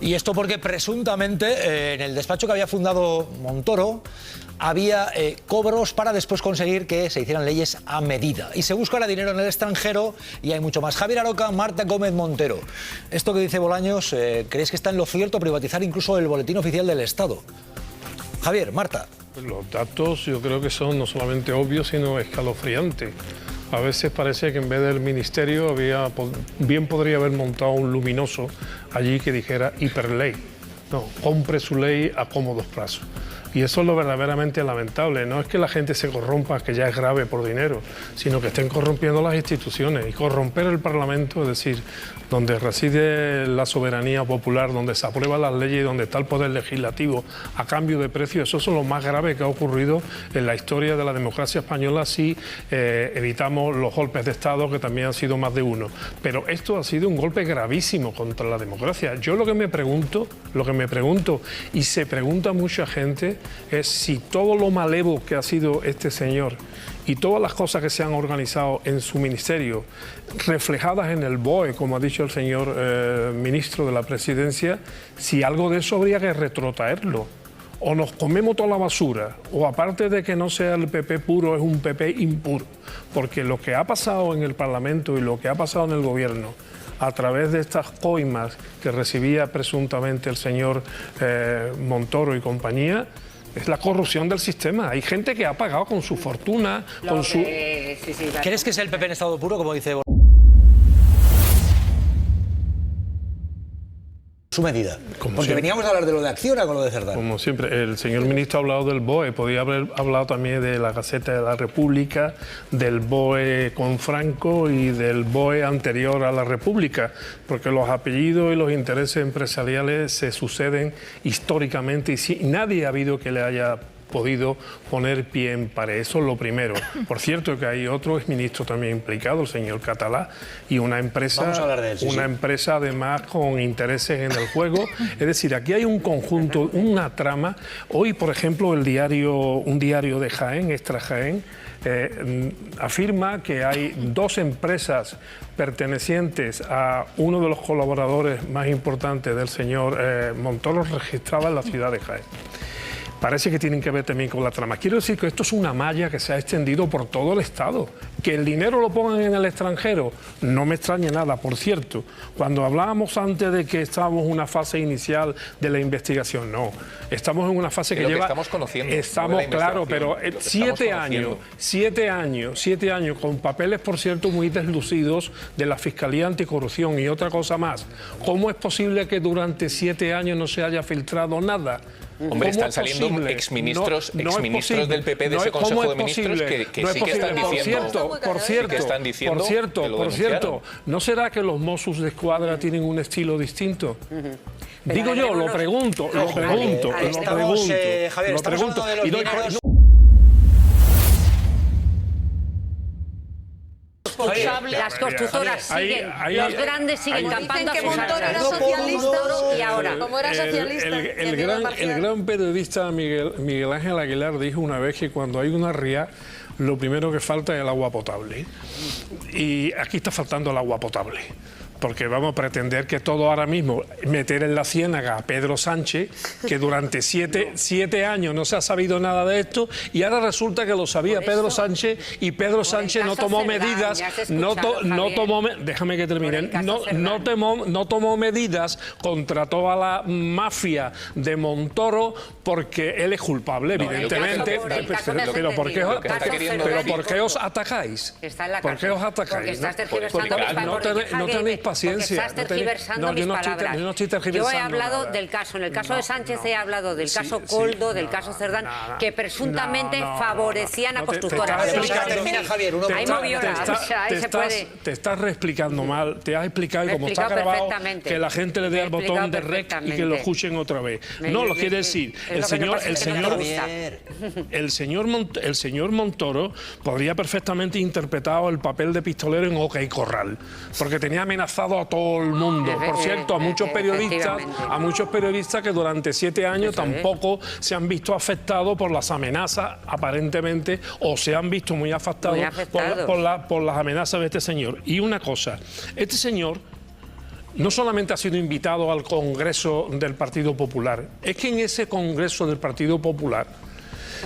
Y esto porque presuntamente en el despacho que había fundado Montoro había cobros para después conseguir que se hicieran leyes a medida. Y se busca ahora dinero en el extranjero y hay mucho más. Javier Aroca, Marta Gómez Montero. Esto que dice Bolaños, ¿creéis que está en lo cierto privatizar incluso el boletín oficial del Estado? Javier, Marta. Los datos yo creo que son no solamente obvios, sino escalofriantes. A veces parece que en vez del ministerio bien podría haber montado un luminoso allí que dijera hiperley. No, compre su ley a cómodos plazos. Y eso es lo verdaderamente lamentable. No es que la gente se corrompa, que ya es grave por dinero, sino que estén corrompiendo las instituciones. Y corromper el Parlamento, es decir, donde reside la soberanía popular, donde se aprueban las leyes y donde está el poder legislativo a cambio de precios, eso es lo más grave que ha ocurrido en la historia de la democracia española si evitamos los golpes de Estado, que también han sido más de uno. Pero esto ha sido un golpe gravísimo contra la democracia. Yo lo que me pregunto, y se pregunta mucha gente, es si todo lo malevo que ha sido este señor y todas las cosas que se han organizado en su ministerio, reflejadas en el BOE, como ha dicho el señor ministro de la Presidencia, si algo de eso habría que retrotraerlo. O nos comemos toda la basura, o aparte de que no sea el PP puro, es un PP impuro. Porque lo que ha pasado en el Parlamento y lo que ha pasado en el Gobierno, a través de estas coimas que recibía presuntamente el señor Montoro y compañía, es la corrupción del sistema. Hay gente que ha pagado con su fortuna, con su... ¿Crees que es el PP en estado puro, como dice su medida? Porque veníamos a hablar de lo de Acciona con lo de Cerdán. Como siempre, el señor ministro ha hablado del BOE, podía haber hablado también de la Gaceta de la República, del BOE con Franco y del BOE anterior a la República, porque los apellidos y los intereses empresariales se suceden históricamente y nadie ha habido que le haya podido poner pie en pared. Eso es lo primero. Por cierto, que hay otro exministro también implicado, el señor Catalá, y una empresa, vamos a hablar de él, una empresa además con intereses en el juego. Es decir, aquí hay un conjunto, una trama. Hoy, por ejemplo, un diario de Jaén, Extra Jaén, afirma que hay dos empresas pertenecientes a uno de los colaboradores más importantes del señor Montoro registradas en la ciudad de Jaén. Parece que tienen que ver también con la trama. Quiero decir que esto es una malla que se ha extendido por todo el Estado. Que el dinero lo pongan en el extranjero, no me extraña nada. Por cierto, cuando hablábamos antes de que estábamos en una fase inicial de la investigación, no. Estamos en una fase que lleva... estamos conociendo. Estamos, claro, pero 7 años, con papeles, por cierto, muy deslucidos de la Fiscalía Anticorrupción y otra cosa más. ¿Cómo es posible que durante 7 años no se haya filtrado nada? Hombre, están saliendo exministros del PP de ese Consejo de Ministros que sí que están diciendo... Por cierto, ¿no será que los Mossos de Escuadra tienen un estilo distinto? Digo yo, lo pregunto. Las constructoras siguen, los grandes siguen campando a sus Montoro era socialista y ahora, como era socialista, el gran periodista Miguel Ángel Aguilar dijo una vez que cuando hay una ría, lo primero que falta es el agua potable. Y aquí está faltando el agua potable. Porque vamos a pretender que todo ahora mismo, meter en la ciénaga a Pedro Sánchez, que durante siete años no se ha sabido nada de esto, y ahora resulta que lo sabía Pedro Sánchez, y Pedro Sánchez no tomó medidas, déjame que termine, no tomó medidas contra toda la mafia de Montoro, porque él es culpable, evidentemente. Pero ¿por qué os atacáis? ¿Por qué os atacáis? No tenéis paciencia. Porque estás tergiversando mis palabras. Yo he hablado del caso, en el caso de Sánchez he hablado del caso Coldo, del caso Cerdán, que presuntamente favorecían a constructoras. Te estás reexplicando mal, te has explicado y como está grabado, que la gente le dé al botón de rec y que lo escuchen otra vez. No, lo quiere decir, el señor Montoro podría perfectamente interpretar el papel de pistolero en OK Corral, porque tenía amenazado a todo el mundo. Por cierto, a muchos periodistas que durante 7 años tampoco se han visto afectados por las amenazas, aparentemente, o se han visto muy afectados por las amenazas de este señor. Y una cosa, este señor no solamente ha sido invitado al Congreso del Partido Popular, es que en ese Congreso del Partido Popular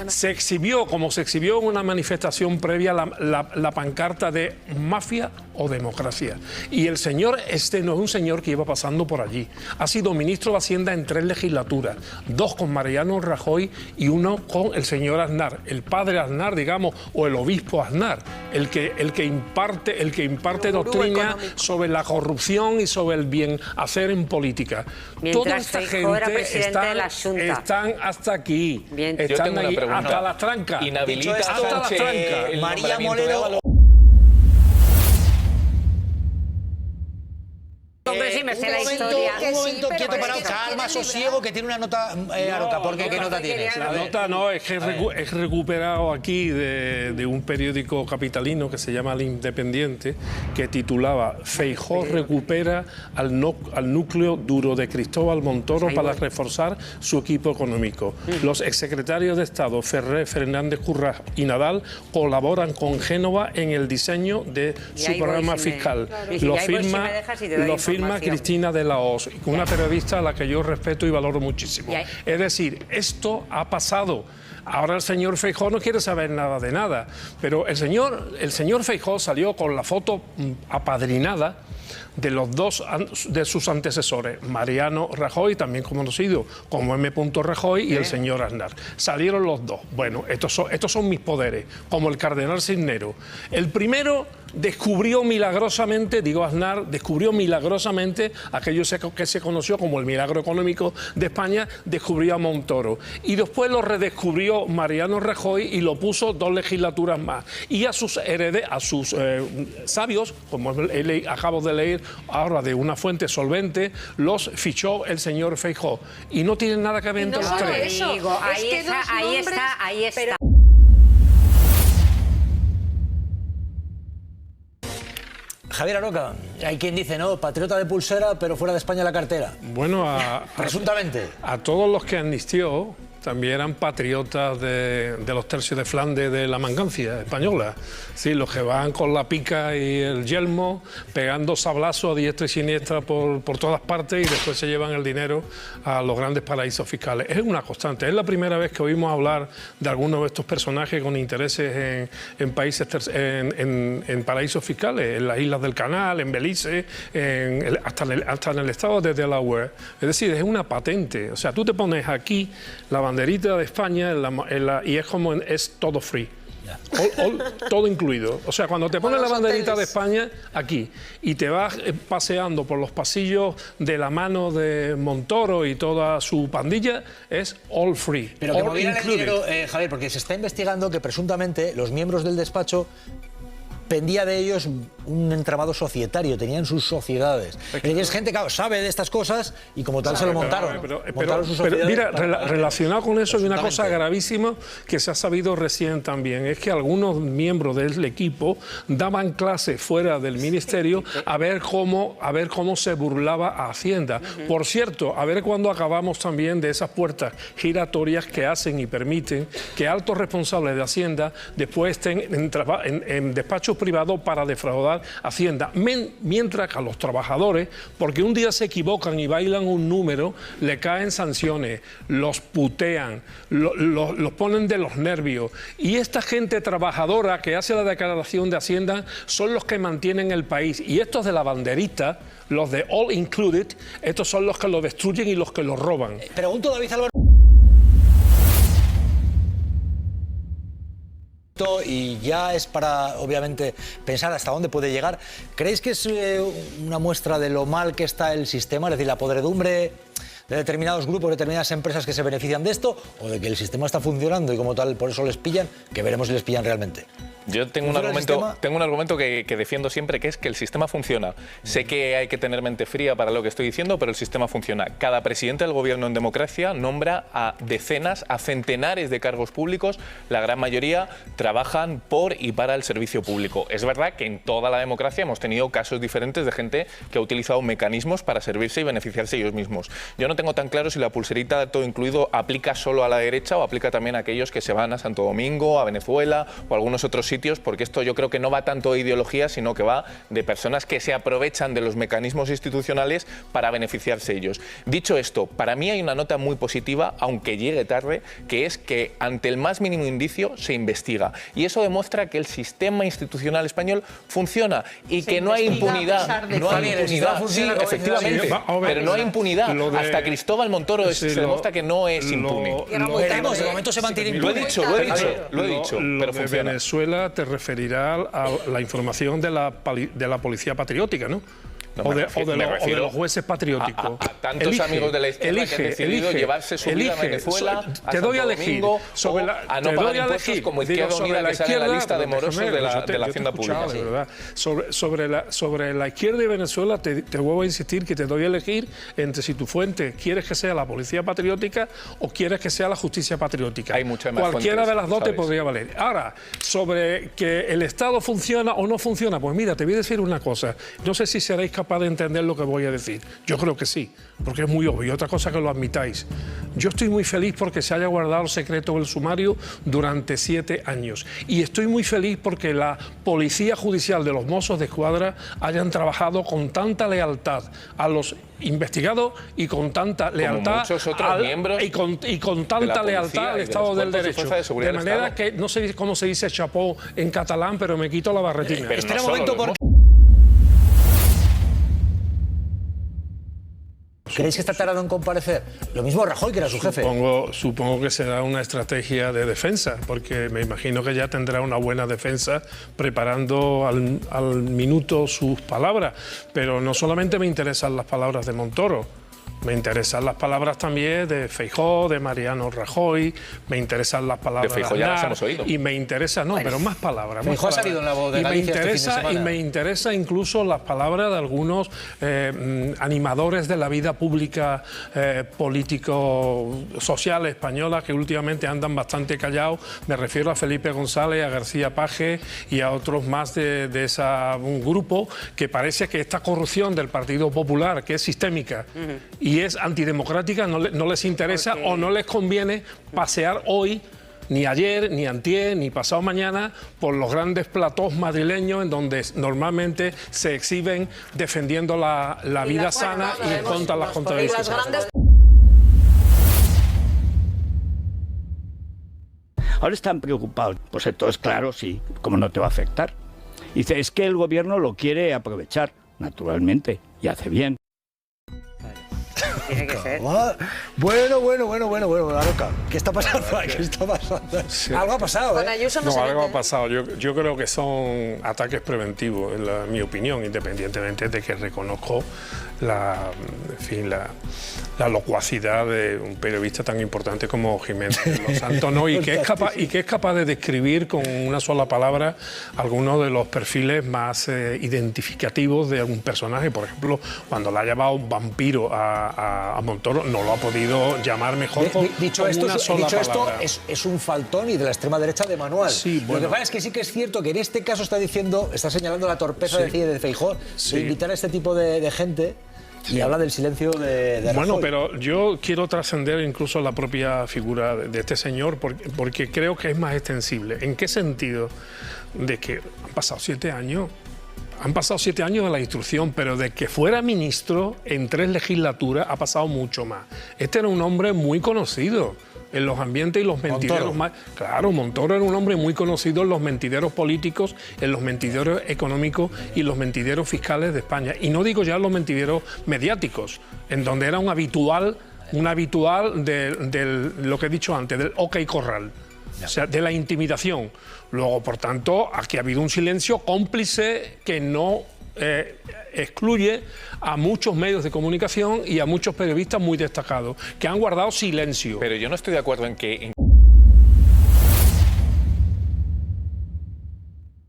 se exhibió, como se exhibió en una manifestación previa, la pancarta de mafia o democracia. Y el señor este no es un señor que iba pasando por allí. Ha sido ministro de Hacienda en 3 legislaturas, 2 con Mariano Rajoy y 1 con el señor Aznar, el padre Aznar, digamos, o el obispo Aznar, el que imparte doctrina sobre la corrupción y sobre el bien hacer en política. Toda esta gente están hasta aquí. Están ahí, hasta las trancas. Inhabilita a Sánchez, María Molero. Un momento quieto, parado, calma, sosiego, que tiene una nota, Aroca, porque ¿qué nota tienes? La nota no, es que he recuperado aquí de un periódico capitalino que se llama El Independiente, que titulaba Feijóo recupera al núcleo duro de Cristóbal Montoro para reforzar su equipo económico. Los exsecretarios de Estado Ferrer, Fernández Currás y Nadal colaboran con Génova en el diseño de su programa fiscal. Lo firma Cristina de la Hoz, una periodista a la que yo respeto y valoro muchísimo. Es decir, esto ha pasado. Ahora el señor Feijóo no quiere saber nada de nada, pero el señor Feijóo salió con la foto apadrinada de los 2 de sus antecesores, Mariano Rajoy, también conocido como M. Rajoy, y el señor Aznar. Salieron los 2. Bueno, estos son mis poderes, como el cardenal Cisneros. El primero descubrió milagrosamente, Aznar, descubrió milagrosamente aquello que se conoció como el milagro económico de España, descubrió a Montoro. Y después lo redescubrió Mariano Rajoy y lo puso 2 legislaturas más. Y a sus sabios, como acabo de leer ahora de una fuente solvente, los fichó el señor Feijóo. Y no tienen nada que ver entre los 3. Ahí está. Javier Aroca, hay quien dice, no, patriota de pulsera, pero fuera de España la cartera. Bueno, presuntamente. A todos los que amnistió también eran patriotas de los tercios de Flandes de la mangancia española. Sí, los que van con la pica y el yelmo, pegando sablazos a diestra y siniestra por todas partes y después se llevan el dinero a los grandes paraísos fiscales. Es una constante. Es la primera vez que oímos hablar de algunos de estos personajes con intereses en países, en paraísos fiscales, en las Islas del Canal, en Belice, hasta en el estado de Delaware. Es decir, es una patente. O sea, tú te pones aquí la banderita de España y es como es todo free. Todo incluido. O sea, cuando te pones la banderita de España aquí y te vas paseando por los pasillos de la mano de Montoro y toda su pandilla, es all free. Pero que movían el dinero, Javier, porque se está investigando que presuntamente los miembros del despacho pendía de ellos un entramado societario, tenían sus sociedades. Es gente que sabe de estas cosas y como tal se lo montaron. Pero mira, relacionado con eso hay una cosa gravísima que se ha sabido recién también, es que algunos miembros del equipo daban clases fuera del ministerio a ver cómo se burlaba a Hacienda. Por cierto, a ver cuándo acabamos también de esas puertas giratorias que hacen y permiten que altos responsables de Hacienda después estén en despachos privados para defraudar Hacienda, mientras que a los trabajadores, porque un día se equivocan y bailan un número, le caen sanciones, los putean, los ponen de los nervios. Y esta gente trabajadora que hace la declaración de Hacienda son los que mantienen el país. Y estos de la banderita, los de All Included, estos son los que lo destruyen y los que lo roban. Pregunto, David Álvaro. Y ya es para, obviamente, pensar hasta dónde puede llegar. ¿Creéis que es una muestra de lo mal que está el sistema, es decir, la podredumbre de determinados grupos, de determinadas empresas que se benefician de esto, o de que el sistema está funcionando y como tal por eso les pillan, que veremos si les pillan realmente? Yo tengo un argumento que defiendo siempre, que es que el sistema funciona. Sé que hay que tener mente fría para lo que estoy diciendo, pero el sistema funciona. Cada presidente del gobierno en democracia nombra a decenas, a centenares de cargos públicos. La gran mayoría trabajan por y para el servicio público. Es verdad que en toda la democracia hemos tenido casos diferentes de gente que ha utilizado mecanismos para servirse y beneficiarse ellos mismos. Yo no tengo tan claro si la pulserita todo incluido aplica solo a la derecha o aplica también a aquellos que se van a Santo Domingo, a Venezuela o a algunos otros sitios sitios, porque esto yo creo que no va tanto de ideología, sino que va de personas que se aprovechan de los mecanismos institucionales para beneficiarse ellos. Dicho esto, para mí hay una nota muy positiva, aunque llegue tarde, que es que ante el más mínimo indicio se investiga. Y eso demuestra que el sistema institucional español funciona y que no hay impunidad. No hay impunidad, sí, efectivamente, pero no hay impunidad. Hasta Cristóbal Montoro se demuestra que no es impune. De momento se mantiene impune. Lo he dicho, pero de Venezuela te referirá a la información de la policía patriótica, ¿no? O de los jueces patrióticos. A tantos amigos de la izquierda que han decidido llevarse su vida a Venezuela, a Santo Domingo, a no pagar impuestos como Izquierda Unida, que sale en la lista de morosos de la Hacienda Pública. Sobre la izquierda y Venezuela, te vuelvo a insistir que te doy a elegir entre si tu fuente quieres que sea la policía patriótica o quieres que sea la justicia patriótica. Hay muchas más Cualquiera fuentes, de las dos ¿sabes? te podría valer. Ahora, sobre que el Estado funciona o no funciona, pues mira, te voy a decir una cosa. No sé si seréis capaces de entender lo que voy a decir. Yo creo que sí, porque es muy obvio. Otra cosa que lo admitáis. Yo estoy muy feliz porque se haya guardado el secreto del sumario durante 7 años. Y estoy muy feliz porque la Policía Judicial de los Mossos de Escuadra hayan trabajado con tanta lealtad a los investigados y con tanta lealtad y con tanta lealtad al Estado del Derecho. De manera que no sé cómo se dice chapó en catalán, pero me quito la barretina. Espera un momento, ¿creéis que está tardando en comparecer? Lo mismo Rajoy, que era su jefe. Supongo que será una estrategia de defensa, porque me imagino que ya tendrá una buena defensa preparando al minuto sus palabras. Pero no solamente me interesan las palabras de Montoro, me interesan las palabras también de Feijóo, de Mariano Rajoy, me interesan las palabras de Feijóo, ya las hemos oído. Y me interesa, pero más palabras. Feijóo ha salido en La Voz de Galicia y me interesa incluso las palabras de algunos animadores de la vida pública político-social española que últimamente andan bastante callados. Me refiero a Felipe González, a García Paje y a otros más de un grupo que parece que esta corrupción del Partido Popular, que es sistémica y es antidemocrática, no les interesa o no les conviene pasear hoy, ni ayer, ni antier, ni pasado mañana, por los grandes platós madrileños en donde normalmente se exhiben defendiendo la vida sana y en contra de las contradicciones. Ahora están preocupados. Pues entonces, claro, sí, ¿cómo no te va a afectar? Dice, es que el gobierno lo quiere aprovechar, naturalmente, y hace bien. Tiene que ser. Bueno, Aroca. ¿Qué está pasando? ¿Qué está pasando? Sí. Algo ha pasado, Con Ayuso no, algo ha pasado. Yo creo que son ataques preventivos, en mi opinión, independientemente de que reconozco la locuacidad de un periodista tan importante como Jiménez Los Santos, ¿no? y que es capaz de describir con una sola palabra algunos de los perfiles más identificativos de algún personaje. Por ejemplo, cuando le ha llamado un vampiro a Montoro, no lo ha podido llamar mejor con una sola palabra. Esto es un faltón y de la extrema derecha de manual. Sí, bueno. Lo que pasa es que sí que es cierto que en este caso está señalando la torpeza de Feijóo de invitar a este tipo de gente. Y habla del silencio de Rajoy. Bueno, pero yo quiero trascender incluso la propia figura de este señor porque creo que es más extensible. ¿En qué sentido? De que han pasado 7 años. Han pasado 7 años de la instrucción, pero de que fuera ministro en 3 legislaturas ha pasado mucho más. Este era un hombre muy conocido en los ambientes y los mentideros más. Claro, Montoro era un hombre muy conocido en los mentideros políticos, en los mentideros económicos y los mentideros fiscales de España. Y no digo ya los mentideros mediáticos, en donde era un habitual de lo que he dicho antes, del OK Corral. O sea, de la intimidación. Luego, por tanto, aquí ha habido un silencio cómplice que no excluye a muchos medios de comunicación y a muchos periodistas muy destacados que han guardado silencio. Pero yo no estoy de acuerdo en que...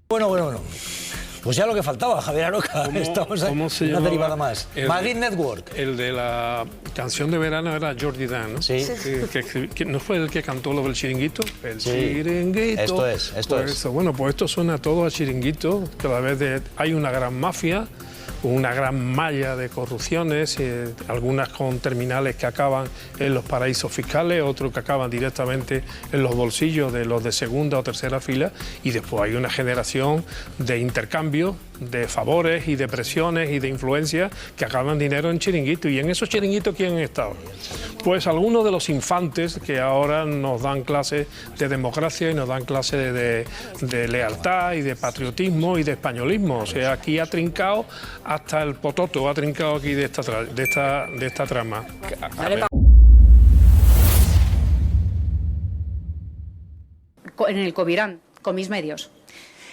Bueno. Pues ya lo que faltaba, Javier Aroca. Estamos en una derivada más. Madrid Network. El de la canción de verano era Jordi Dan, ¿no? Sí. Que ¿no fue el que cantó lo del chiringuito? El chiringuito. Esto es. Bueno, pues esto suena todo a chiringuito. Cada vez hay una gran mafia, una gran malla de corrupciones, algunas con terminales que acaban en los paraísos fiscales, otros que acaban directamente en los bolsillos de los de segunda o tercera fila, y después hay una generación de intercambios, de favores y de presiones y de influencias que acaban dinero en chiringuitos. ¿Y en esos chiringuitos quién han estado? Pues algunos de los infantes que ahora nos dan clases de democracia y nos dan clases de lealtad y de patriotismo y de españolismo. O sea, aquí ha trincado hasta el pototo, ha trincado aquí de esta trama. En el Covirán, con mis medios.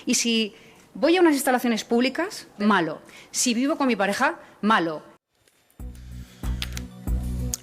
Y si voy a unas instalaciones públicas, malo. Si vivo con mi pareja, malo.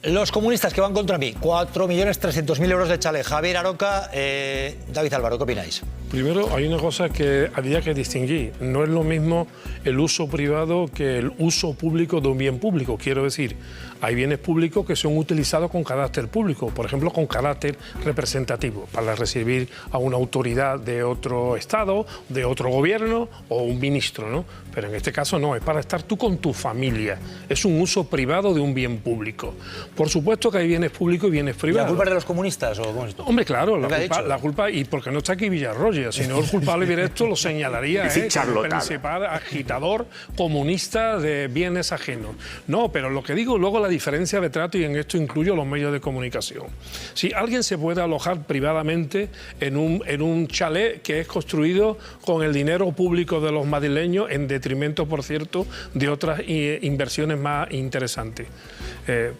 Los comunistas que van contra mí, 4.300.000 euros de chale. Javier Aroca, David Álvaro, ¿qué opináis? Primero, hay una cosa que había que distinguir. No es lo mismo el uso privado que el uso público de un bien público. Quiero decir, hay bienes públicos que son utilizados con carácter público, por ejemplo, con carácter representativo, para recibir a una autoridad de otro Estado, de otro gobierno o un ministro, ¿no? Pero en este caso no, es para estar tú con tu familia. Es un uso privado de un bien público. Por supuesto que hay bienes públicos y bienes privados. ¿La culpa es de los comunistas o cómo es esto? Hombre, claro, la culpa, y porque no está aquí Villarroya. Si no, el culpable directo lo señalaría, como principal agitador comunista de bienes ajenos. No, pero lo que digo, luego la diferencia de trato, y en esto incluyo los medios de comunicación. Si alguien se puede alojar privadamente en un chalet que es construido con el dinero público de los madrileños, en detrimento, por cierto, de otras inversiones más interesantes.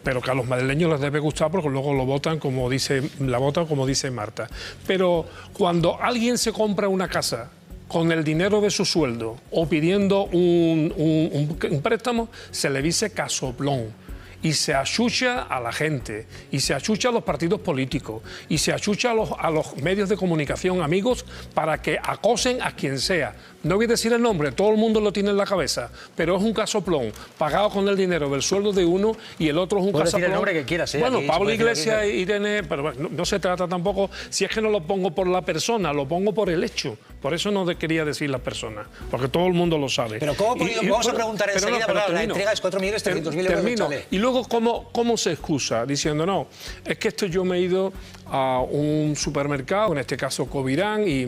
Pero que a los madrileños les debe gustar porque luego lo votan como dice Marta. Pero cuando alguien se compra una casa con el dinero de su sueldo o pidiendo un préstamo, se le dice casoplón. Y se achucha a la gente, y se achucha a los partidos políticos, y se achucha a los medios de comunicación, amigos, para que acosen a quien sea. No voy a decir el nombre, todo el mundo lo tiene en la cabeza, pero es un casoplón pagado con el dinero del sueldo de uno y el otro es un casoplón. Decir el nombre que quieras, bueno, aquí, Pablo Iglesias, Irene, pero bueno, no se trata tampoco, si es que no lo pongo por la persona, lo pongo por el hecho. Por eso no quería decir la persona, porque todo el mundo lo sabe. Pero ¿cómo vamos a preguntar enseguida? La entrega es 4.300.000 euros. Y luego, ¿cómo se excusa? Diciendo, no, es que yo me he ido a un supermercado, en este caso Covirán, y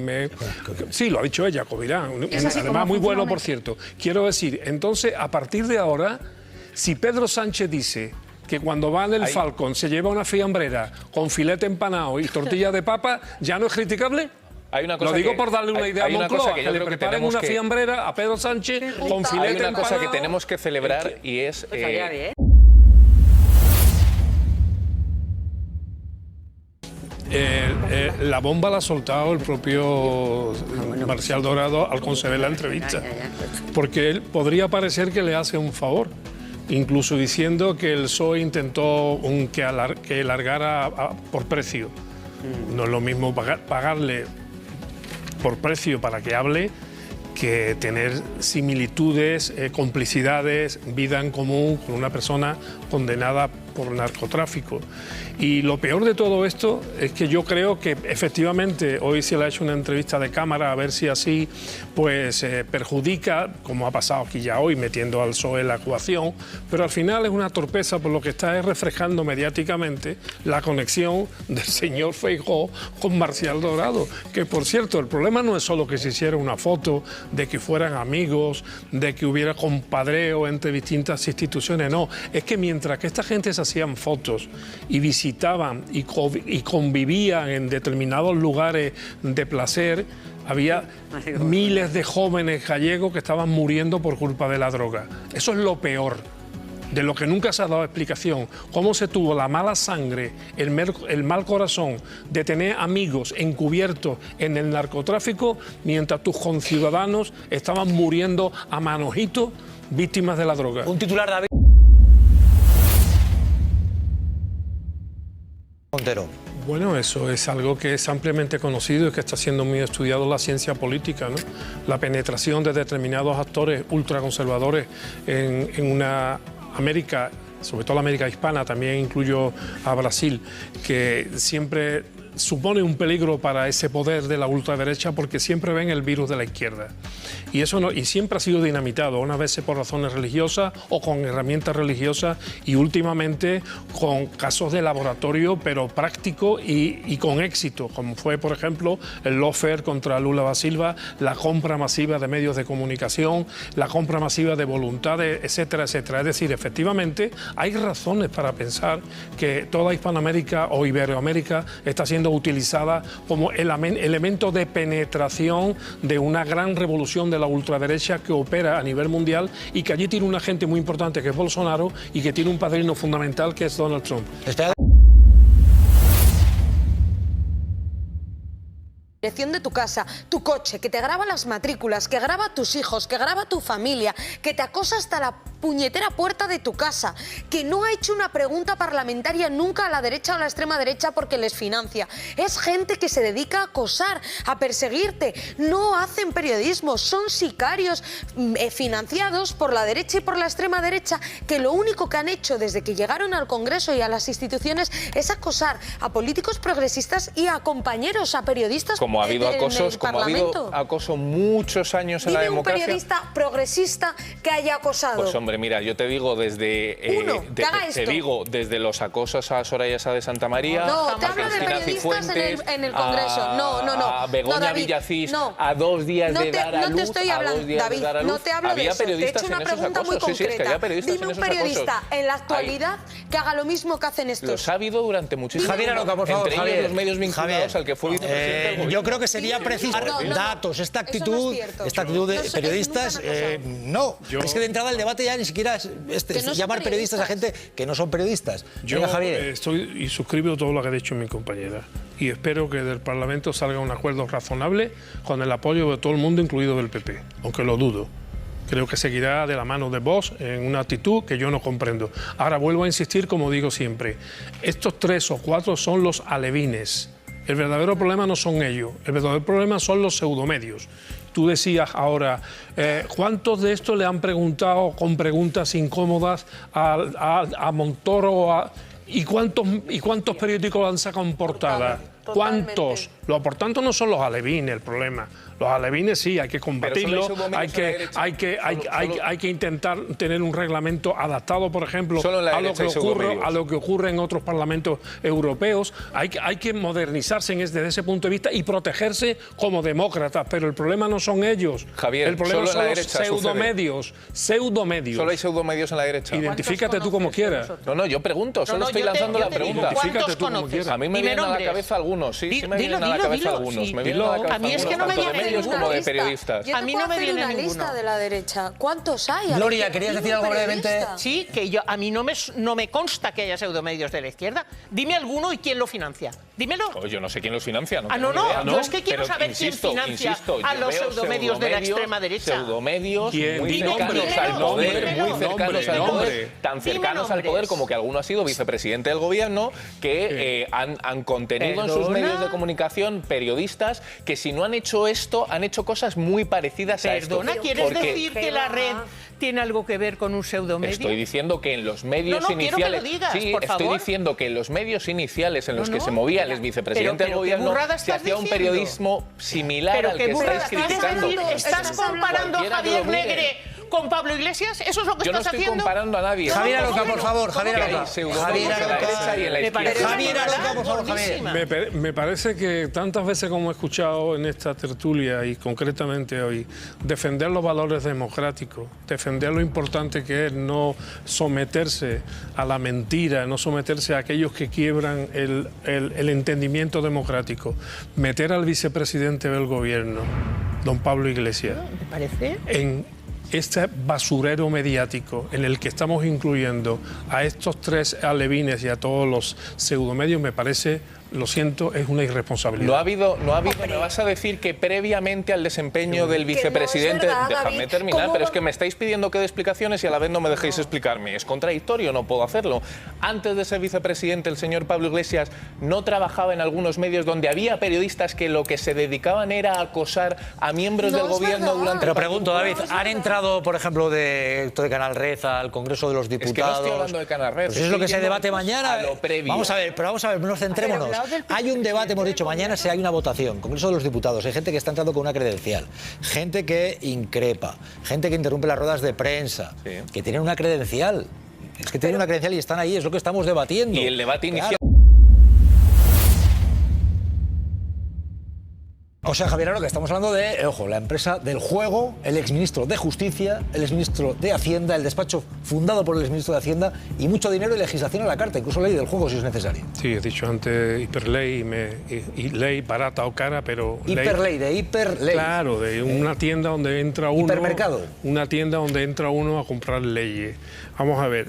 sí, lo ha dicho ella, Covirán. Además, muy bueno, por cierto. Quiero decir, entonces, a partir de ahora, si Pedro Sánchez dice que cuando va en el Falcon se lleva una fiambrera con filete empanado y tortilla de papa, ¿ya no es criticable? Hay una cosa lo digo por darle una idea a Moncloa, que le preparen una fiambrera a Pedro Sánchez con filete empanado. Hay una cosa que tenemos que celebrar y es... La bomba la ha soltado el propio Marcial Dorado al conceder la entrevista, porque él podría parecer que le hace un favor, incluso diciendo que el PSOE intentó que largara por precio. No es lo mismo pagarle por precio para que hable que tener similitudes, complicidades, vida en común con una persona condenada por narcotráfico. Y lo peor de todo esto es que yo creo que efectivamente hoy se le ha hecho una entrevista de cámara a ver si así pues perjudica, como ha pasado aquí ya hoy, metiendo al PSOE en la ecuación, pero al final es una torpeza, por lo que está es reflejando mediáticamente la conexión del señor Feijóo con Marcial Dorado, que por cierto el problema no es solo que se hiciera una foto, de que fueran amigos, de que hubiera compadreo entre distintas instituciones, no, es que mientras que esta gente se hacían fotos y visitaban y convivían en determinados lugares de placer, había miles de jóvenes gallegos que estaban muriendo por culpa de la droga. Eso es lo peor, de lo que nunca se ha dado explicación. Cómo se tuvo la mala sangre, el mal corazón de tener amigos encubiertos en el narcotráfico mientras tus conciudadanos estaban muriendo a manojitos víctimas de la droga. Un titular, David Montero. Bueno, eso es algo que es ampliamente conocido y que está siendo muy estudiado en la ciencia política, ¿no? La penetración de determinados actores ultraconservadores en una América, sobre todo la América hispana, también incluyo a Brasil, que siempre supone un peligro para ese poder de la ultraderecha porque siempre ven el virus de la izquierda. Y eso no, y siempre ha sido dinamitado, unas veces por razones religiosas o con herramientas religiosas, y últimamente con casos de laboratorio, pero práctico y con éxito, como fue, por ejemplo, el lawfare contra Lula da Silva, la compra masiva de medios de comunicación, la compra masiva de voluntades, etcétera, etcétera. Es decir, efectivamente, hay razones para pensar que toda Hispanoamérica o Iberoamérica está siendo utilizada como elemento de penetración de una gran revolución de la ultraderecha que opera a nivel mundial y que allí tiene un agente muy importante que es Bolsonaro y que tiene un padrino fundamental que es Donald Trump. Dirección de tu casa, tu coche, que te graba las matrículas, que graba a tus hijos, que graba a tu familia, que te acosa hasta la puñetera puerta de tu casa, que no ha hecho una pregunta parlamentaria nunca a la derecha o a la extrema derecha porque les financia. Es gente que se dedica a acosar, a perseguirte. No hacen periodismo, son sicarios financiados por la derecha y por la extrema derecha, que lo único que han hecho desde que llegaron al Congreso y a las instituciones es acosar a políticos progresistas y a compañeros, a periodistas. Como ha habido acosos, como ha habido acoso muchos años en la democracia. Dime un periodista progresista que haya acosado. Pues hombre, mira, yo te digo desde desde los acosos a Soraya Sá de Santa María, no, te a hablo de Cristina periodistas Cifuentes, en el Congreso. A Begoña Villacís, a 2 días de dar a luz. No te estoy hablando, David, no te hablo de eso. Te he hecho una pregunta muy concreta. Dime un periodista en la actualidad que haga lo mismo que hacen estos. Los ha habido durante muchísimo tiempo. Javier Aroca, por favor, entre ellos los medios vinculados al que fue vicepresidente. Yo creo que sería preciso datos, esta actitud de periodistas, no. Es que de entrada el debate ya ni siquiera es llamar periodistas a gente que no son periodistas. Yo estoy y suscribo todo lo que ha dicho mi compañera y espero que del Parlamento salga un acuerdo razonable con el apoyo de todo el mundo, incluido del PP, aunque lo dudo. Creo que seguirá de la mano de Vox en una actitud que yo no comprendo. Ahora vuelvo a insistir, como digo siempre, estos 3 o 4 son los alevines. El verdadero problema no son ellos, el verdadero problema son los pseudomedios. Tú decías ahora, ¿cuántos de estos le han preguntado con preguntas incómodas a Montoro? ¿Y cuántos periódicos han sacado en portada? ¿Cuántos? Por tanto, no son los alevines el problema. Los alevines sí, hay que combatirlos, hay que intentar tener un reglamento adaptado, por ejemplo, a lo que ocurre en otros parlamentos europeos. Hay que modernizarse desde ese punto de vista y protegerse como demócratas, pero el problema no son ellos. Javier, el problema son los pseudomedios. Solo hay pseudomedios en la derecha. Identifícate tú como quieras. No, yo pregunto, solo estoy lanzando la pregunta. Identifícate tú como quieras. A mí me vienen a la cabeza algunos, sí, me vienen a la cabeza algunos. Me vienen a la cabeza a mí es que no me viene como de periodistas. A mí no me viene una lista de la derecha. ¿Cuántos hay? Gloria, ¿querías decir algo brevemente? Sí, que a mí no me consta que haya pseudomedios de la izquierda. Dime alguno y quién lo financia. Dímelo. Oh, yo no sé quién los financia. Yo es que quiero saber quién financia a los pseudomedios de la extrema derecha. Pseudomedios muy cercanos al poder, tan cercanos al poder como que alguno ha sido vicepresidente del gobierno, que han contenido en sus medios de comunicación periodistas que si no han hecho esto, han hecho cosas muy parecidas a esto. ¿Quieres decir que la red tiene algo que ver con un pseudomedio? Estoy diciendo que en los medios iniciales... Estoy diciendo que en los medios iniciales en los que se movía el vicepresidente del gobierno se hacía un periodismo similar al que estáis criticando. ¿Estás comparando a Javier Negre con Pablo Iglesias? ¿Eso es lo que estás haciendo? Yo no estoy comparando a nadie. Javier Aroca, por favor, Javier Aroca. Javier Aroca, por favor, Javier. Me parece que tantas veces como he escuchado en esta tertulia y concretamente hoy, defender los valores democráticos, defender lo importante que es no someterse a la mentira, no someterse a aquellos que quiebran el entendimiento democrático, meter al vicepresidente del gobierno, don Pablo Iglesias, ¿te parece? En este basurero mediático en el que estamos incluyendo a estos 3 alevines y a todos los pseudomedios, me parece, lo siento, es una irresponsabilidad. No ha habido, me vas a decir que previamente al desempeño del vicepresidente, no es verdad, déjame David, terminar, pero es que me estáis pidiendo que dé explicaciones y a la vez no me dejéis explicarme. Es contradictorio, no puedo hacerlo. Antes de ser vicepresidente, el señor Pablo Iglesias no trabajaba en algunos medios donde había periodistas que lo que se dedicaban era a acosar a miembros del gobierno durante... Pero pregunto, David, ¿han entrado, por ejemplo, de Canal Red al Congreso de los Diputados? Es que no estoy hablando de Canal Red. Pues es lo que se debate mañana. A lo previo. Vamos a ver, no nos centrémonos. Hay un debate, hemos dicho, mañana hay una votación, Congreso de los Diputados, hay gente que está entrando con una credencial, gente que increpa, gente que interrumpe las ruedas de prensa, que tienen una credencial. Es que tienen una credencial y están ahí, es lo que estamos debatiendo. Y el debate inicial... O sea, Javier, ahora que estamos hablando de, ojo, la empresa del juego, el exministro de Justicia, el exministro de Hacienda, el despacho fundado por el exministro de Hacienda y mucho dinero y legislación a la carta, incluso ley del juego si es necesario. Sí, he dicho antes hiperley, y ley barata o cara, pero... Hiperley, de hiperley. Claro, de una tienda donde entra uno... Hipermercado. Una tienda donde entra uno a comprar leyes. Vamos a ver,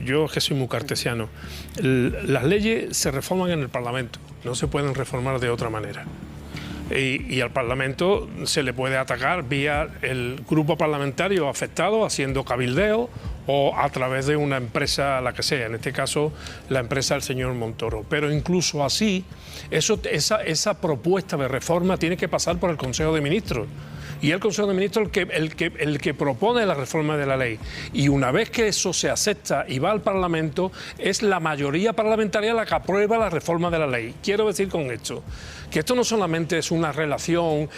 yo es que soy muy cartesiano. Las leyes se reforman en el Parlamento, no se pueden reformar de otra manera. Y al Parlamento se le puede atacar vía el grupo parlamentario afectado haciendo cabildeo o a través de una empresa, la que sea, en este caso la empresa del señor Montoro. Pero incluso así, esa propuesta de reforma tiene que pasar por el Consejo de Ministros. Y el Consejo de Ministros el que propone la reforma de la ley. Y una vez que eso se acepta y va al Parlamento, es la mayoría parlamentaria la que aprueba la reforma de la ley. Quiero decir con esto que esto no solamente es una relación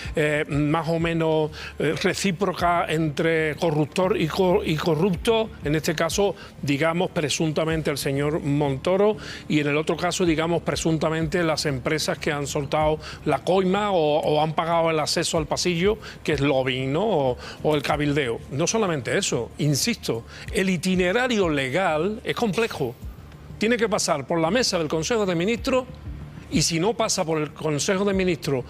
más o menos recíproca entre corruptor y corrupto, en este caso, digamos, presuntamente el señor Montoro, y en el otro caso, digamos, presuntamente las empresas que han soltado la coima o han pagado el acceso al pasillo, que es lobbying, ¿no? o el cabildeo. No solamente eso, insisto, el itinerario legal es complejo. Tiene que pasar por la mesa del Consejo de Ministros y si no pasa por el Consejo de Ministros,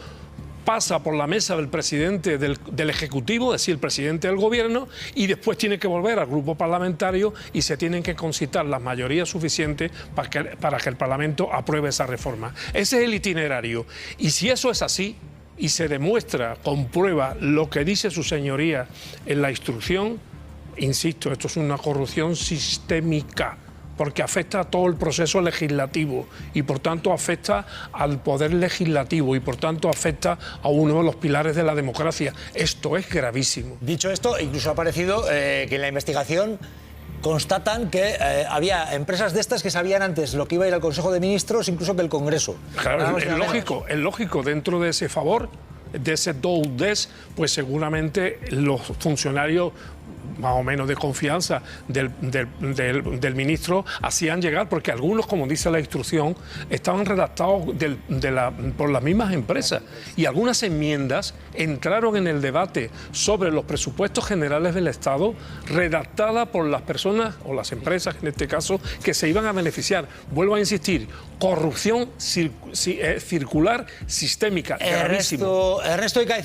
pasa por la mesa del presidente del Ejecutivo, es decir, el presidente del Gobierno, y después tiene que volver al grupo parlamentario y se tienen que concitar las mayorías suficientes para que el Parlamento apruebe esa reforma. Ese es el itinerario. Y si eso es así, y se demuestra, comprueba lo que dice su señoría en la instrucción, insisto, esto es una corrupción sistémica, porque afecta a todo el proceso legislativo y por tanto afecta al poder legislativo y por tanto afecta a uno de los pilares de la democracia. Esto es gravísimo. Dicho esto, incluso ha aparecido que en la investigación constatan que había empresas de estas que sabían antes lo que iba a ir al Consejo de Ministros, incluso que el Congreso. Claro, es lógico, dentro de ese favor, de ese do des, pues seguramente los funcionarios más o menos de confianza del ministro hacían llegar, porque algunos, como dice la instrucción, estaban redactados por las mismas empresas y algunas enmiendas entraron en el debate sobre los presupuestos generales del Estado redactadas por las personas o las empresas, en este caso, que se iban a beneficiar. Vuelvo a insistir, corrupción circular sistémica, gravísimo. Ernesto Icaiz.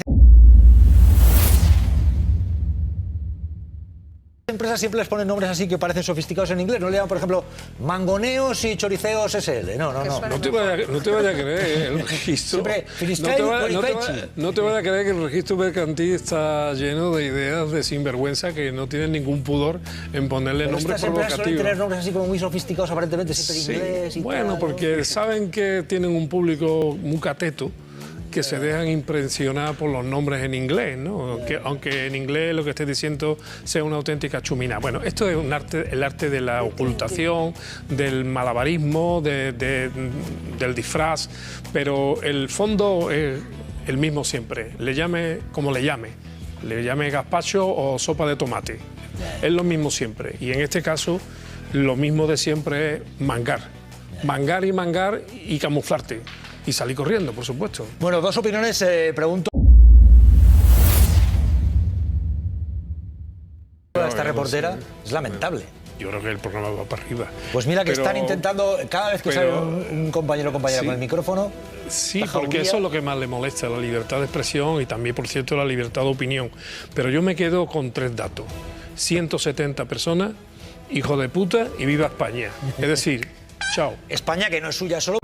Empresas siempre les ponen nombres así que parecen sofisticados en inglés. No le llaman, por ejemplo, Mangoneos y Choriceos SL. No. No te vaya a creer el registro. No te vaya a creer que el registro mercantil está lleno de ideas de sinvergüenza que no tienen ningún pudor en ponerle nombres provocativos. Suelen tener nombres así como muy sofisticados, aparentemente siempre en inglés. Bueno, porque saben que tienen un público muy cateto, que se dejan impresionar por los nombres en inglés, ¿no? Aunque en inglés lo que esté diciendo sea una auténtica chumina. Bueno, esto es el arte de la ocultación, del malabarismo, del disfraz, pero el fondo es el mismo siempre. Le llame como le llame gazpacho o sopa de tomate. Es lo mismo siempre. Y en este caso, lo mismo de siempre es mangar. Mangar y camuflarte. Y salí corriendo, por supuesto. Bueno, dos opiniones, pregunto. Esta reportera es lamentable. Yo creo que el programa va para arriba. Pues mira que están intentando, cada vez que sale un compañero o compañera con el micrófono... Sí, porque eso es lo que más le molesta, la libertad de expresión y también, por cierto, la libertad de opinión. Pero yo me quedo con 3 datos. 170 personas, hijo de puta y viva España. Es decir, chao. España que no es suya solo...